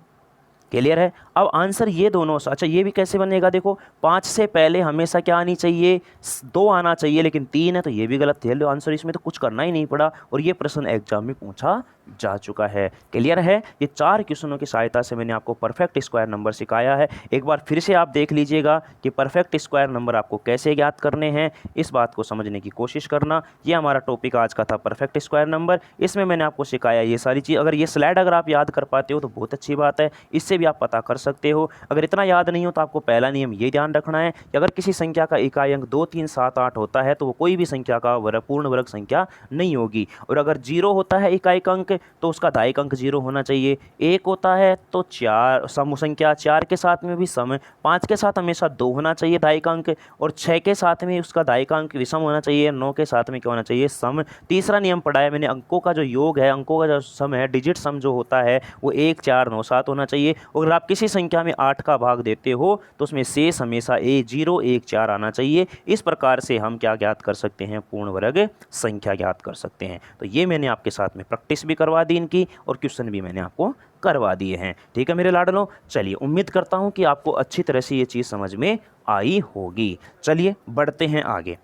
Speaker 1: क्लियर है। अब आंसर ये दोनों, अच्छा ये भी कैसे बनेगा, देखो 5 से पहले हमेशा क्या आनी चाहिए, 2 आना चाहिए, लेकिन 3 है तो ये भी गलत है। आंसर इसमें तो कुछ करना ही नहीं पड़ा और ये प्रश्न एग्जाम में पूछा जा चुका है। क्लियर है। ये 4 क्वेश्चनों की सहायता से मैंने आपको परफेक्ट स्क्वायर नंबर सिखाया है। एक बार फिर से आप देख लीजिएगा कि परफेक्ट स्क्वायर नंबर आपको कैसे ज्ञात करने हैं, इस बात को समझने की कोशिश करना। ये हमारा टॉपिक आज का था परफेक्ट स्क्वायर नंबर। इसमें मैंने आपको सिखाया ये सारी चीज़। अगर ये स्लाइड अगर आप याद कर पाते हो तो बहुत अच्छी बात है, इससे भी आप पता कर सकते हो। अगर इतना याद नहीं हो तो आपको पहला नियम ये ध्यान रखना है कि अगर किसी संख्या का इकाई अंक 2, 3, 7, 8 होता है तो वो कोई भी संख्या का पूर्ण वर्ग संख्या नहीं होगी। और अगर 0 होता है इकाई अंक तो उसका दायिक अंक 0 होना चाहिए। 1 होता है तो 4 सम संख्या, 4 के साथ में भी सम, 5 के साथ हमेशा 2 होना चाहिए दायिक अंक, और 6 के साथ में उसका दायिक अंक विषम होना चाहिए, 9 के साथ में क्या होना चाहिए, सम। तीसरा नियम पढ़ा है मैंने, अंकों का जो योग है, अंकों का जो सम है, डिजिट सम जो होता है वो 1, 4, 9, 7 होना चाहिए। और अगर आप किसी संख्या में 8 का भाग देते हो तो उसमें शेष हमेशा 0, 1, 4 आना चाहिए। इस प्रकार से हम क्या ज्ञात कर सकते हैं, पूर्ण वर्ग संख्या ज्ञात कर सकते हैं। तो ये मैंने आपके साथ में प्रैक्टिस भी करवा दी इनकी और क्वेश्चन भी मैंने आपको करवा दिए हैं। ठीक है मेरे लाडलों, चलिए उम्मीद करता हूँ कि आपको अच्छी तरह से ये चीज़ समझ में आई होगी। चलिए बढ़ते हैं आगे।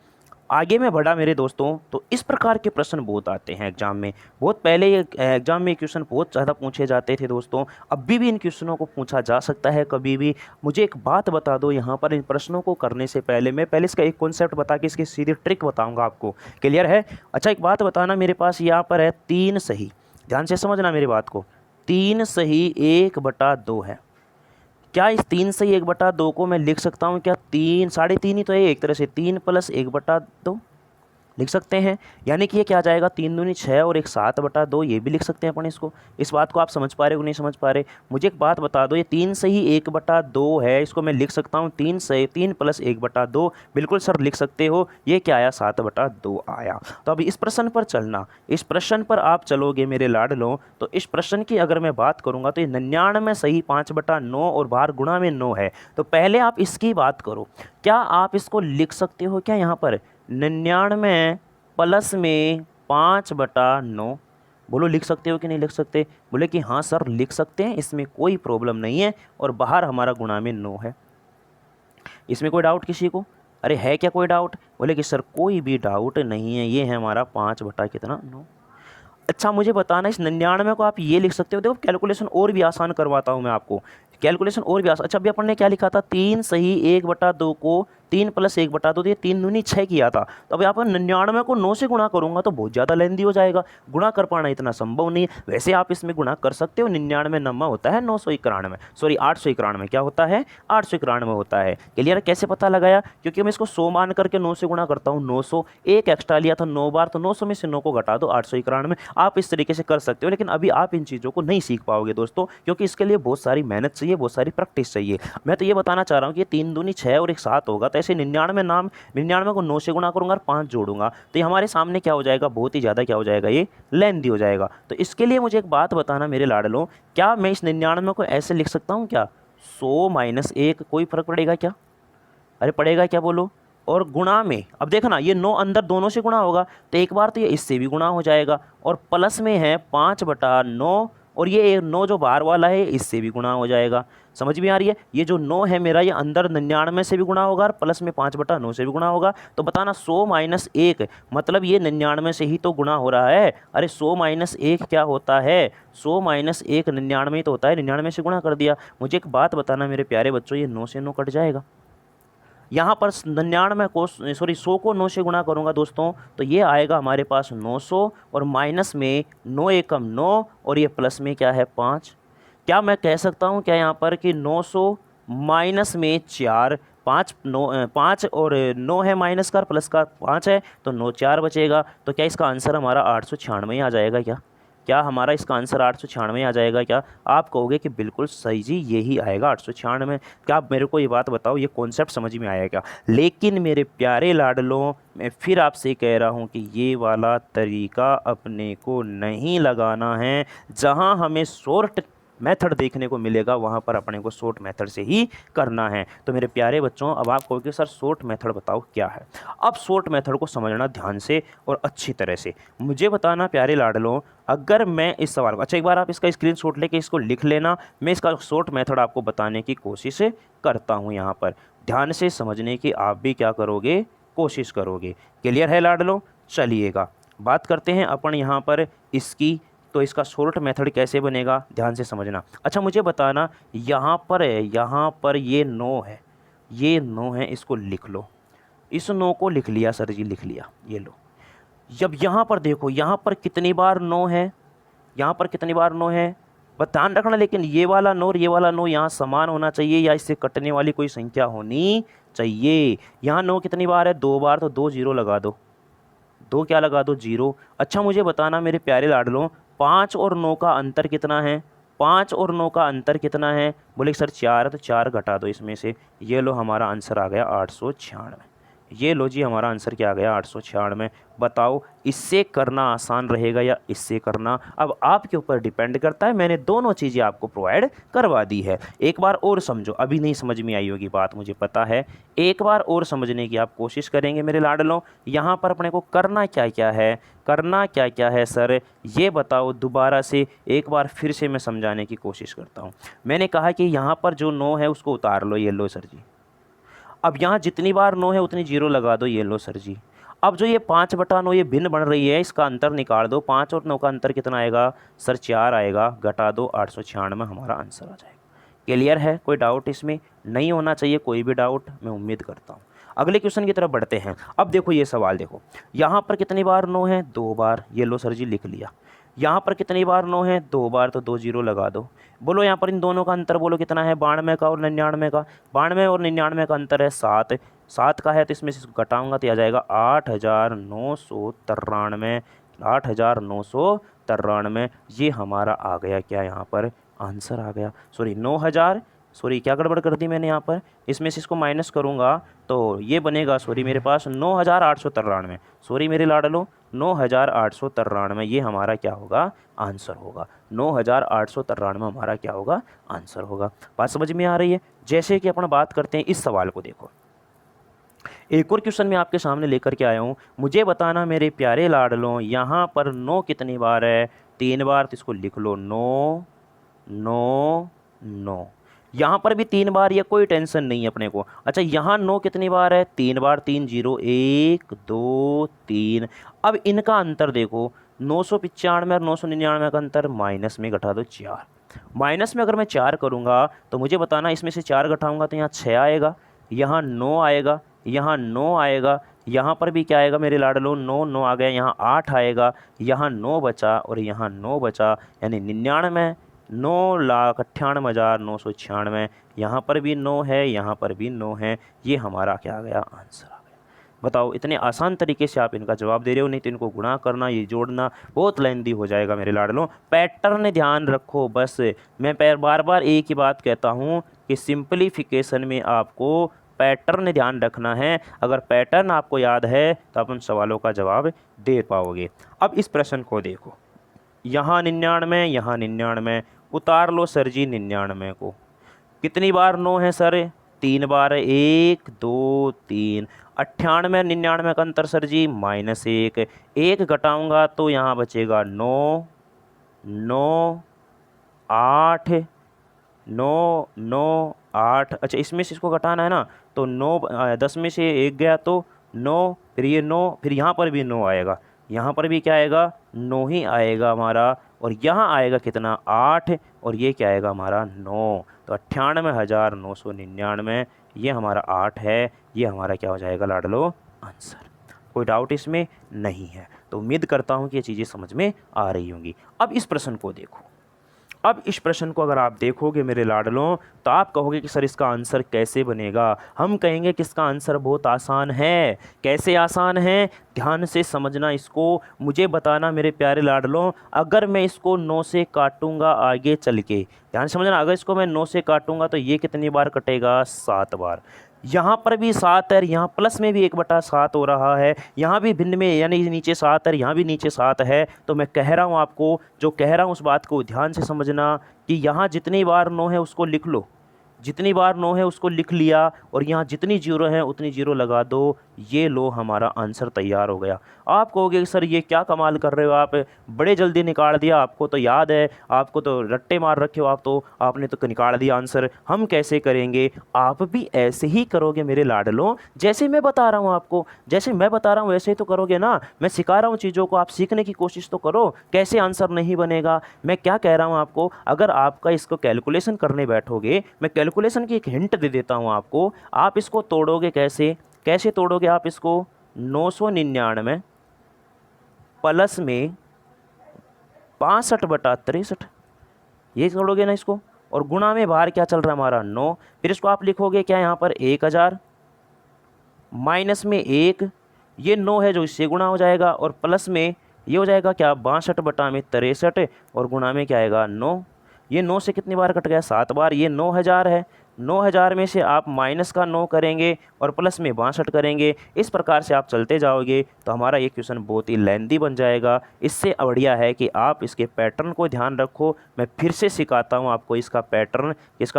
Speaker 1: आगे में बढ़ा मेरे दोस्तों तो इस प्रकार के प्रश्न बहुत आते हैं एग्जाम में। बहुत पहले एग्जाम में क्वेश्चन बहुत ज़्यादा पूछे जाते थे दोस्तों, अभी भी इन क्वेश्चनों को पूछा जा सकता है कभी भी। मुझे एक बात बता दो यहाँ पर, इन प्रश्नों को करने से पहले मैं पहले इसका एक कॉन्सेप्ट बता के इसकी सीधी ट्रिक बताऊँगा आपको। क्लियर है। अच्छा एक बात बताना, मेरे पास यहाँ पर है 3 सही, ध्यान से समझना मेरी बात को। 3 सही 1/2 है। क्या इस 3 सही 1/2 को मैं लिख सकता हूँ क्या, 3 3.5 ही तो है एक तरह से, 3 + 1/2 लिख सकते हैं। यानी कि ये क्या आ जाएगा, 3 दूनी 6 और एक 7/2, ये भी लिख सकते हैं अपन इसको। इस बात को आप समझ पा रहे हो नहीं समझ पा रहे, मुझे एक बात बता दो, ये 3 सही 1/2 है, इसको मैं लिख सकता हूँ 3 + 1/2। बिल्कुल सर लिख सकते हो। ये क्या आया, 7/2 आया। तो अभी इस प्रश्न पर चलना, इस प्रश्न पर आप चलोगे मेरे लाडलों। तो इस प्रश्न की अगर मैं बात करूँगा तो ये 99 सही 5/9 और बाहर गुणा में 9 है। तो पहले आप इसकी बात करो, क्या आप इसको लिख सकते हो क्या, यहाँ पर 99 प्लस में 5/9, बोलो लिख सकते हो कि नहीं लिख सकते। बोले कि हाँ सर लिख सकते हैं, इसमें कोई प्रॉब्लम नहीं है, और बाहर हमारा गुणा में 9 है। इसमें कोई डाउट किसी को, अरे है क्या कोई डाउट। बोले कि सर कोई भी डाउट नहीं है, ये है हमारा 5/9। अच्छा मुझे बताना, इस 99 को आप ये लिख सकते हो। देखो कैलकुलेशन और भी आसान करवाता हूँ मैं आपको, कैलकुलेशन और भी आसान। अच्छा अभी अपन ने क्या लिखा था, 3 सही 1/2 को 3 + 1/2, तो ये 3 दूनी 6 किया था। तो अब यहाँ पर 99 को 9 से गुणा करूँगा तो बहुत ज़्यादा लेंदी हो जाएगा, गुणा कर पाना इतना संभव नहीं है। वैसे आप इसमें गुणा कर सकते हो, 99 नम्मा होता है 991, सॉरी 891, क्या होता है 891 होता है। क्लियर। कैसे पता लगाया, क्योंकि मैं इसको 100 मान करके 9 से गुणा करता हूँ, 900, एक एक्स्ट्रा लिया था 9 बार, तो 900 में से 9 को घटा दो 891। आप इस तरीके से कर सकते हो, लेकिन अभी आप इन चीज़ों को नहीं सीख पाओगे दोस्तों, क्योंकि इसके लिए बहुत सारी मेहनत चाहिए, बहुत सारी प्रैक्टिस चाहिए। मैं तो ये बताना चाह रहा हूँ कि 3 दूनी 6 और एक 7 होगा, तो ऐसे 99 को 9 से गुणा करूंगा और 5 जोड़ूंगा, तो ये हमारे सामने क्या हो जाएगा, बहुत ही ज़्यादा क्या हो जाएगा, ये लेंथी हो जाएगा। तो इसके लिए मुझे एक बात बताना मेरे लाडलों, क्या मैं इस 99 को ऐसे लिख सकता हूँ क्या, 100 - 1, कोई फर्क पड़ेगा क्या, अरे पड़ेगा क्या बोलो। और गुणा में अब देखना, ये 9 अंदर दोनों से गुणा होगा, तो एक बार तो ये इससे भी गुणा हो जाएगा, और प्लस में है 5/9, और ये 9 जो बाहर वाला है इससे भी गुणा हो जाएगा। समझ में आ रही है, ये जो 9 है मेरा, ये अंदर 99 से भी गुणा होगा और प्लस में 5/9 से भी गुणा होगा। तो बताना 100 - 1, मतलब ये 99 से ही तो गुणा हो रहा है। अरे 100 - 1 क्या होता है, 100 - 1 99 ही तो होता है, 99 से गुणा कर दिया। मुझे एक बात बताना मेरे प्यारे बच्चों, ये 9 से 9 कट जाएगा। यहाँ पर 99 को, सॉरी 100 को 9 से गुणा करूँगा दोस्तों, तो ये आएगा हमारे पास 900, और माइनस में 9 एकम 9, और ये प्लस में क्या है 5। क्या मैं कह सकता हूँ क्या यहाँ पर कि 900 माइनस में 4, 5 और 9 है माइनस का, प्लस का 5 है, तो 9 4 बचेगा। तो क्या इसका आंसर हमारा 896 आ जाएगा क्या, क्या हमारा इसका आंसर 896 आ जाएगा क्या। आप कहोगे कि बिल्कुल सही जी यही आएगा 896। क्या आप मेरे को ये बात बताओ, ये कॉन्सेप्ट समझ में आया क्या। लेकिन मेरे प्यारे लाडलों, मैं फिर आपसे कह रहा हूँ कि ये वाला तरीका अपने को नहीं लगाना है। जहाँ हमें शॉर्ट मेथड देखने को मिलेगा, वहाँ पर अपने को शॉर्ट मेथड से ही करना है। तो मेरे प्यारे बच्चों, अब आप कहोगे सर शॉर्ट मेथड बताओ क्या है। अब शॉर्ट मेथड को समझना ध्यान से और अच्छी तरह से, मुझे बताना प्यारे लाडलों, अगर मैं इस सवाल को, अच्छा एक बार आप इसका स्क्रीनशॉट लेके इसको लिख लेना, मैं इसका शॉर्ट मेथड आपको बताने की कोशिश करता हूँ। यहाँ पर ध्यान से समझने की आप भी क्या करोगे, कोशिश करोगे। क्लियर है लाडलों? चलिएगा बात करते हैं अपन यहाँ पर इसकी। तो इसका शॉर्ट मेथड कैसे बनेगा ध्यान से समझना। अच्छा मुझे बताना, यहाँ पर ये 9 है, ये 9 है, इसको लिख लो। इस 9 को लिख लिया सर जी, लिख लिया, ये लो। जब यहाँ पर देखो, यहाँ पर कितनी बार 9 है, यहाँ पर कितनी बार 9 है, बस ध्यान रखना। लेकिन ये वाला 9 और ये वाला 9 यहाँ समान होना चाहिए, या इससे कटने वाली कोई संख्या होनी चाहिए। यहाँ 9 कितनी बार है, 2 बार, तो 2 0 लगा दो, 2 क्या लगा दो, 0। अच्छा मुझे बताना मेरे प्यारे लाडलों, 5 और 9 का अंतर कितना है, 5 और 9 का अंतर कितना है, बोले सर 4 है, तो 4 घटा दो इसमें से। ये लो हमारा आंसर आ गया 896। ये लो जी हमारा आंसर क्या आ गया, 896। बताओ इससे करना आसान रहेगा या इससे करना, अब आपके ऊपर डिपेंड करता है। मैंने दोनों चीज़ें आपको प्रोवाइड करवा दी है। एक बार और समझो, अभी नहीं समझ में आई होगी बात मुझे पता है, एक बार और समझने की आप कोशिश करेंगे मेरे लाडलों। यहाँ पर अपने को करना क्या क्या है, करना क्या क्या है सर, ये बताओ। दोबारा से एक बार फिर से मैं समझाने की कोशिश करता हूँ। मैंने कहा कि यहाँ पर जो 9 है उसको उतार लो, ये लो सर जी। अब यहाँ जितनी बार 9 है उतनी 0 लगा दो, ये लो सर जी। अब जो ये 5/9 ये भिन्न बन रही है, इसका अंतर निकाल दो। 5 और 9 का अंतर कितना आएगा सर, 4 आएगा, घटा दो, 896 हमारा आंसर आ जाएगा। क्लियर है? कोई डाउट इसमें नहीं होना चाहिए, कोई भी डाउट, मैं उम्मीद करता हूँ। अगले क्वेश्चन की तरफ बढ़ते हैं। अब देखो ये सवाल देखो, यहाँ पर कितनी बार 9 है, 2 बार, ये लो सर जी लिख लिया। यहाँ पर कितनी बार 9 है, 2 बार, तो 2 0 लगा दो। बोलो यहाँ पर इन दोनों का अंतर बोलो कितना है, 92 का और 99 का। 92 और 99 का अंतर है 7, 7 का है, तो इसमें से इसको घटाऊंगा तो आ जाएगा 8993, 8993। ये हमारा आ गया क्या, यहाँ पर आंसर आ गया, सॉरी 9000, सॉरी क्या गड़बड़ कर दी मैंने यहाँ पर, इसमें से इसको माइनस करूँगा तो ये बनेगा, सॉरी मेरे पास 9893, सॉरी मेरे लाडलो 9893, ये हमारा क्या होगा, आंसर होगा। 9893 हमारा क्या होगा, आंसर होगा। बात समझ में आ रही है? जैसे कि अपन बात करते हैं इस सवाल को, देखो एक और क्वेश्चन मैं आपके सामने लेकर के आया हूँ। मुझे बताना मेरे प्यारे लाडलों, यहाँ पर 9 कितनी बार है, 3 बार, तो इसको लिख लो 9 9 9। यहाँ पर भी 3 बार, या कोई टेंशन नहीं है अपने को। अच्छा यहाँ 9 कितनी बार है, 3 बार, 3 0, 1 2 3। अब इनका अंतर देखो, 995 और 999 का अंतर, माइनस में घटा दो 4। माइनस में अगर मैं 4 करूँगा तो मुझे बताना, इसमें से 4 घटाऊँगा तो यहाँ 6 आएगा, यहाँ 9 आएगा, यहाँ 9 आएगा, यहाँ पर भी क्या आएगा मेरे लाडलो, 9 9 आ गया, यहाँ 8 आएगा, यहाँ 9 बचा और यहाँ 9 बचा, यानी 99, 9,98,996। यहाँ पर भी 9 है, यहाँ पर भी 9 है, ये हमारा क्या आ गया, आंसर आ गया। बताओ इतने आसान तरीके से आप इनका जवाब दे रहे हो, नहीं तो इनको गुणा करना, ये जोड़ना बहुत लेंदी हो जाएगा मेरे लाडलों। पैटर्न ध्यान रखो बस। मैं बार बार एक ही बात कहता हूँ कि सिंपलीफिकेशन में आपको पैटर्न ध्यान रखना है। अगर पैटर्न आपको याद है तो आप उन सवालों का जवाब दे पाओगे। अब इस प्रश्न को देखो, यहाँ 99, यहाँ 99, उतार लो सर जी 99 को। कितनी बार 9 है सर, 3 बार है, 1 2 3। 98 99 का अंतर सर जी -1, 1 घटाऊँगा तो यहाँ बचेगा 9 9 8 9 9 8। अच्छा इसमें से इसको घटाना है ना, तो 9 10 में से 1 गया तो 9, फिर ये 9, फिर यहाँ पर भी 9 आएगा, यहाँ पर भी क्या आएगा, 9 ही आएगा हमारा, और यहाँ आएगा कितना, 8, और ये क्या आएगा हमारा 9। तो 98,999, ये हमारा 8 है, ये हमारा क्या हो जाएगा लाडलो, आंसर। कोई डाउट इसमें नहीं है। तो उम्मीद करता हूँ कि ये चीज़ें समझ में आ रही होंगी। अब इस प्रश्न को देखो, अब इस प्रश्न को अगर आप देखोगे मेरे लाडलों तो आप कहोगे कि सर इसका आंसर कैसे बनेगा। हम कहेंगे कि इसका आंसर बहुत आसान है। कैसे आसान है, ध्यान से समझना इसको, मुझे बताना मेरे प्यारे लाडलों। अगर मैं इसको 9 से काटूंगा आगे चल के, ध्यान से समझना, अगर इसको मैं 9 से काटूंगा तो ये कितनी बार कटेगा, 7 बार। यहाँ पर भी 7 है, यहाँ प्लस में भी 1/7 हो रहा है, यहाँ भी भिन्न में यानी नीचे 7 है, यहाँ भी नीचे 7 है। तो मैं कह रहा हूँ आपको, जो कह रहा हूँ उस बात को ध्यान से समझना कि यहाँ जितनी बार 9 है उसको लिख लो, जितनी बार 9 है उसको लिख लिया, और यहाँ जितनी जीरो है उतनी जीरो लगा दो। ये लो हमारा आंसर तैयार हो गया। आप कहोगे सर ये क्या कमाल कर रहे हो आप, बड़े जल्दी निकाल दिया, आपको तो याद है, आपको तो रट्टे मार रखे हो आप, तो आपने तो निकाल दिया आंसर, हम कैसे करेंगे? आप भी ऐसे ही करोगे मेरे लाडलों, जैसे मैं बता रहा हूँ आपको, जैसे मैं बता रहा हूँ वैसे ही तो करोगे ना। मैं सिखा रहा हूँ चीज़ों को, आप सीखने की कोशिश तो करो, कैसे आंसर नहीं बनेगा। मैं क्या कह रहा हूँ आपको, अगर आपका इसको कैलकुलेशन करने बैठोगे, मैं कैलकुलेशन की एक हिंट दे देता हूँ आपको, आप इसको तोड़ोगे कैसे, कैसे तोड़ोगे आप इसको? 999 प्लस में 65/63, ये तोड़ोगे ना इसको, और गुणा में बाहर क्या चल रहा है हमारा 9, फिर इसको आप लिखोगे क्या यहाँ पर 1000 माइनस में 1, ये 9 है जो इससे गुणा हो जाएगा, और प्लस में ये हो जाएगा क्या 62/63, और गुणा में क्या आएगा 9। ये 9 से कितनी बार कट गया? 7 बार। ये 9000 है, 9000 में से आप माइनस का 9 करेंगे और प्लस में 62 करेंगे। इस प्रकार से आप चलते जाओगे तो हमारा ये क्वेश्चन बहुत ही लेंदी बन जाएगा। इससे बढ़िया है कि आप इसके पैटर्न को ध्यान रखो। मैं फिर से सिखाता हूँ आपको इसका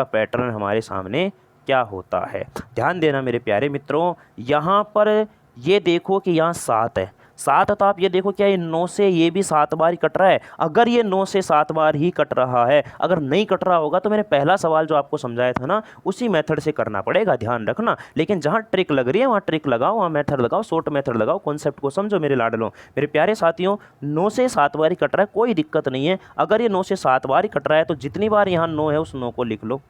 Speaker 1: पैटर्न हमारे सामने क्या होता है। ध्यान देना मेरे प्यारे मित्रों, यहाँ पर ये देखो कि यहाँ 7 है, 7 तो आप ये देखो क्या ये 9 से ये भी 7 बार ही कट रहा है। अगर ये 9 से 7 बार ही कट रहा है, अगर नहीं कट रहा होगा तो मैंने पहला सवाल जो आपको समझाया था ना, उसी मेथड से करना पड़ेगा, ध्यान रखना। लेकिन जहाँ ट्रिक लग रही है वहाँ ट्रिक लगाओ, वहाँ मेथड लगाओ, शॉर्ट मेथड लगाओ, कॉन्सेप्ट को समझो मेरे लाडलों। मेरे प्यारे साथियों, 9 से 7 बार ही कट रहा है, कोई दिक्कत नहीं है। अगर ये 9 से 7 बार ही कट रहा है तो जितनी बार यहाँ 9 है उस 9 को लिख लो,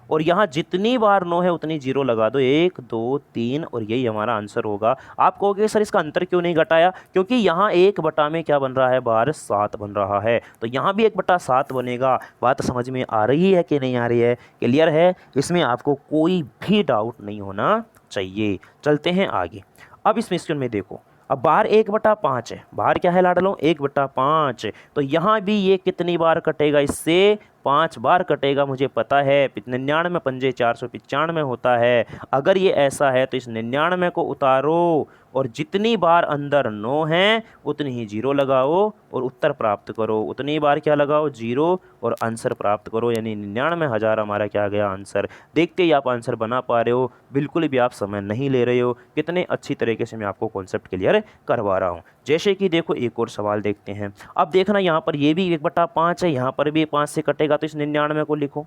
Speaker 1: और यहाँ जितनी बार 9 है उतनी जीरो लगा दो, 1 2 3, और यही हमारा आंसर होगा। आप कहोगे सर इसका अंतर क्यों नहीं घटाया? क्योंकि यहाँ 1 में क्या बन रहा है बाहर? 7 बन रहा है, तो यहाँ भी 1/7 बनेगा। बात समझ में आ रही है कि नहीं आ रही है? क्लियर है? इसमें आपको कोई भी डाउट नहीं होना चाहिए। चलते हैं आगे। अब इस क्वेश्चन में देखो, अब बाहर 1/5 है, बाहर क्या है लाडलों? 1/5। तो यहाँ भी ये कितनी बार कटेगा? इससे 5 बार कटेगा, मुझे पता है। 99 पंजे 495 होता है। अगर ये ऐसा है तो इस 99 को उतारो, और जितनी बार अंदर 9 है उतनी ही जीरो लगाओ और उत्तर प्राप्त करो। उतनी बार क्या लगाओ? जीरो, और आंसर प्राप्त करो, यानी 99,000 हमारा क्या आ गया आंसर। देखते ही आप आंसर बना पा रहे हो, बिल्कुल भी आप समय नहीं ले रहे हो। कितने अच्छी तरीके से मैं आपको कॉन्सेप्ट क्लियर करवा रहा हूँ। जैसे कि देखो एक और सवाल देखते हैं। अब देखना यहाँ पर ये भी 1/5 है, यहाँ पर भी 5 से कटेगा, तो इस 99 को लिखो।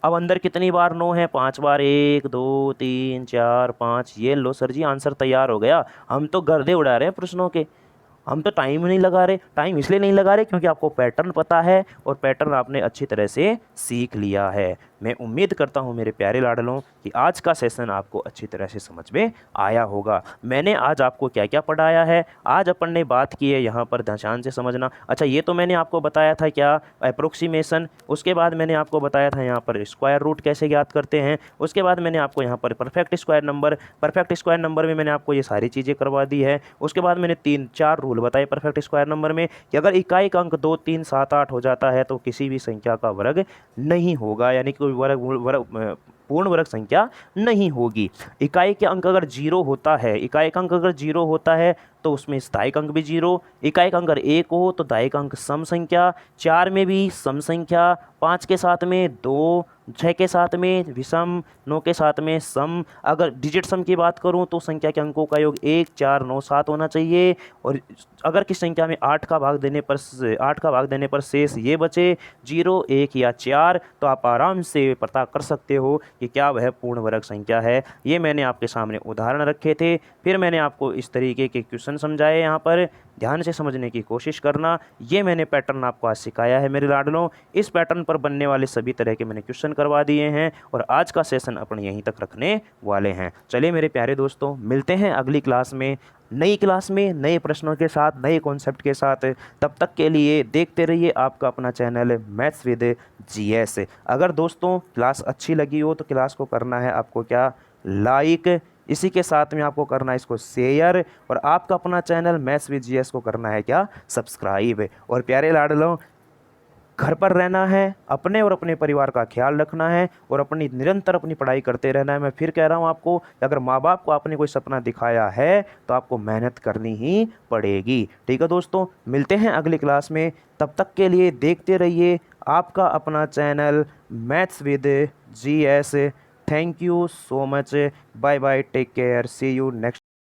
Speaker 1: अब अंदर कितनी बार 9 है? 5 बार, 1 2 3 4 5। ये लो सर जी आंसर तैयार हो गया। हम तो गर्दे उड़ा रहे हैं प्रश्नों के, हम तो टाइम नहीं लगा रहे। टाइम इसलिए नहीं लगा रहे क्योंकि आपको पैटर्न पता है, और पैटर्न आपने अच्छी तरह से सीख लिया है। मैं उम्मीद करता हूं मेरे प्यारे लाडलों कि आज का सेशन आपको अच्छी तरह से समझ में आया होगा। मैंने आज आपको क्या क्या पढ़ाया है, आज अपन ने बात की है यहाँ पर, ध्यान से समझना। अच्छा, ये तो मैंने आपको बताया था क्या? अप्रोक्सीमेशन। उसके बाद मैंने आपको बताया था यहाँ पर स्क्वायर रूट कैसे ज्ञात करते हैं। उसके बाद मैंने आपको यहाँ पर परफेक्ट स्क्वायर नंबर में मैंने आपको ये सारी चीज़ें करवा दी है। उसके बाद मैंने 3-4 रूल बताए परफेक्ट स्क्वायर नंबर में, कि अगर इकाई का अंक 2 3 7 8 हो जाता है तो किसी भी संख्या का वर्ग नहीं होगा, यानी कि पूर्ण वर्ग संख्या नहीं होगी। इकाई के अंक अगर 0 होता है, इकाई का अंक अगर 0 होता है तो उसमें स्थायिक अंक भी 0। इकाई का अंक अगर 1 हो तो दायिक अंक सम संख्या, 4 में भी सम संख्या, 5 के साथ में 2, 6 के साथ में विषम, 9 के साथ में सम। अगर डिजिट सम की बात करूं तो संख्या के अंकों का योग 1 4 9 7 होना चाहिए। और अगर किस संख्या में 8 का भाग देने पर शेष ये बचे 0 1 या 4, तो आप आराम से पता कर सकते हो कि क्या वह पूर्ण वर्ग संख्या है। ये मैंने आपके सामने उदाहरण रखे थे, फिर मैंने आपको इस तरीके के क्वेश्चन समझाए। यहाँ पर ध्यान से समझने की कोशिश करना। ये मैंने पैटर्न आपको आज सिखाया है मेरे लाडलों। इस पैटर्न पर बनने वाले सभी तरह के मैंने क्वेश्चन करवा दिए हैं, और आज का सेशन अपन यहीं तक रखने वाले हैं। चलिए मेरे प्यारे दोस्तों, मिलते हैं अगली क्लास में, नई क्लास में नए प्रश्नों के साथ, नए कॉन्सेप्ट के साथ। तब तक के लिए देखते रहिए आपका अपना चैनल मैथ्स विद जीएस। अगर दोस्तों क्लास अच्छी लगी हो तो क्लास को करना है आपको क्या? लाइक। इसी के साथ में आपको करना है इसको शेयर, और आपका अपना चैनल मैथ्स विद जीएस को करना है क्या? सब्सक्राइब। और प्यारे लाडलों, घर पर रहना है, अपने और अपने परिवार का ख्याल रखना है और निरंतर अपनी पढ़ाई करते रहना है। मैं फिर कह रहा हूँ आपको, अगर माँ बाप को आपने कोई सपना दिखाया है तो आपको मेहनत करनी ही पड़ेगी। ठीक है दोस्तों, मिलते हैं अगली क्लास में। तब तक के लिए देखते रहिए आपका अपना channel maths with GS। Thank you so much. Bye bye, take care, see you next.